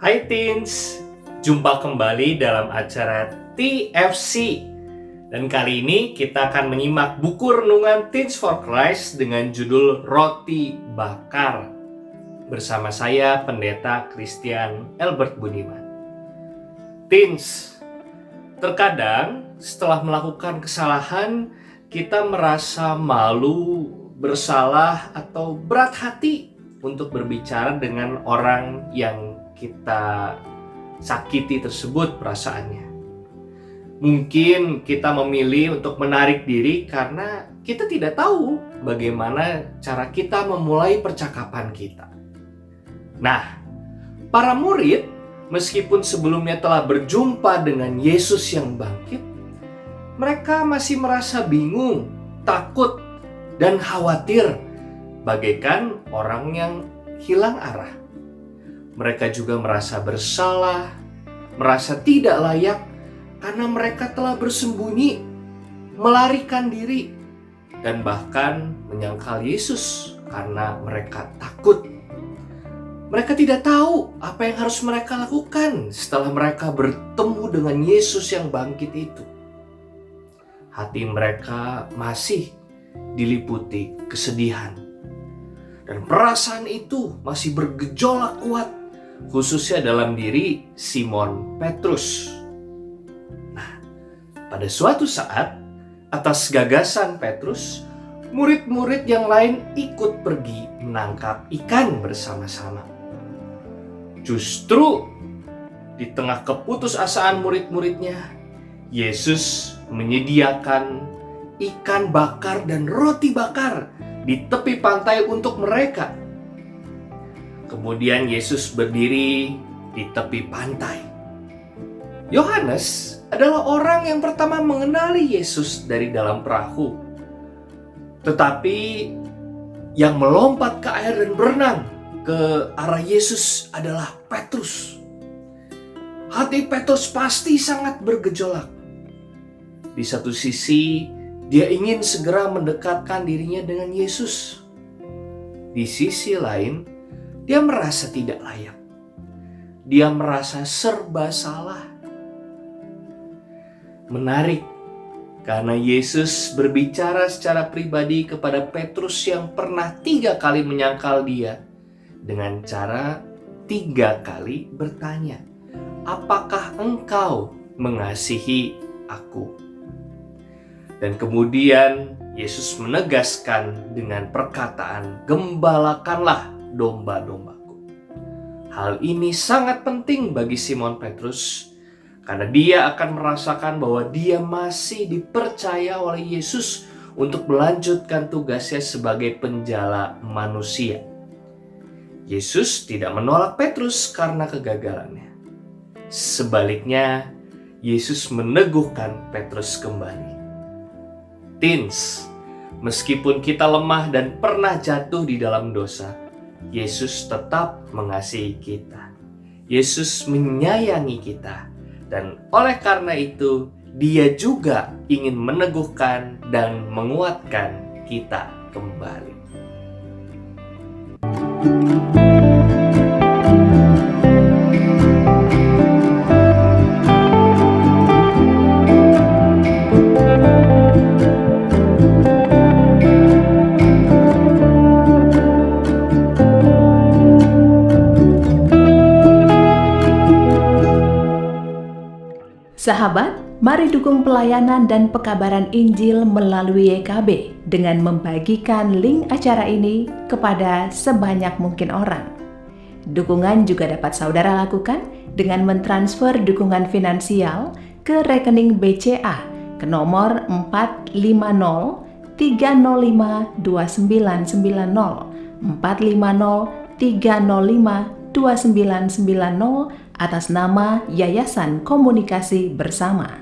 Hai Teens, jumpa kembali dalam acara TFC. Dan kali ini kita akan menyimak buku renungan Teens for Christ dengan judul Roti Bakar. Bersama saya Pendeta Christian Albert Budiman. Teens, terkadang setelah melakukan kesalahan, kita merasa malu, bersalah, atau berat hati untuk berbicara dengan orang yang kita sakiti tersebut perasaannya. Mungkin kita memilih untuk menarik diri karena kita tidak tahu bagaimana cara kita memulai percakapan kita. Nah, para murid meskipun sebelumnya telah berjumpa dengan Yesus yang bangkit, mereka masih merasa bingung, takut, dan khawatir bagaikan orang yang hilang arah. Mereka juga merasa bersalah, merasa tidak layak karena mereka telah bersembunyi, melarikan diri, dan bahkan menyangkal Yesus karena mereka takut. Mereka tidak tahu apa yang harus mereka lakukan setelah mereka bertemu dengan Yesus yang bangkit itu. Hati mereka masih diliputi kesedihan. Dan perasaan itu masih bergejolak kuat, khususnya dalam diri Simon Petrus. Nah, pada suatu saat, atas gagasan Petrus, murid-murid yang lain ikut pergi menangkap ikan bersama-sama. Justru di tengah keputusasaan murid-muridnya, Yesus menyediakan ikan bakar dan roti bakar di tepi pantai untuk mereka. Kemudian Yesus berdiri di tepi pantai. Yohanes adalah orang yang pertama mengenali Yesus dari dalam perahu. Tetapi yang melompat ke air dan berenang ke arah Yesus adalah Petrus. Hati Petrus pasti sangat bergejolak. Di satu sisi, dia ingin segera mendekatkan dirinya dengan Yesus. Di sisi lain, dia merasa tidak layak. Dia merasa serba salah. Menarik, karena Yesus berbicara secara pribadi kepada Petrus yang pernah 3 kali menyangkal dia dengan cara 3 kali bertanya, "Apakah engkau mengasihi aku?" Dan kemudian Yesus menegaskan dengan perkataan, "Gembalakanlah domba-dombaku." Hal ini sangat penting bagi Simon Petrus karena dia akan merasakan bahwa dia masih dipercaya oleh Yesus untuk melanjutkan tugasnya sebagai penjala manusia. Yesus tidak menolak Petrus karena kegagalannya. Sebaliknya, Yesus meneguhkan Petrus kembali. Teens, meskipun kita lemah dan pernah jatuh di dalam dosa, Yesus tetap mengasihi kita. Yesus menyayangi kita. Dan oleh karena itu, Dia juga ingin meneguhkan dan menguatkan kita kembali. Sahabat, mari dukung pelayanan dan pekabaran Injil melalui YKB dengan membagikan link acara ini kepada sebanyak mungkin orang. Dukungan juga dapat saudara lakukan dengan mentransfer dukungan finansial ke rekening BCA ke nomor 450-305-2990, 450-305-2990 atas nama Yayasan Komunikasi Bersama.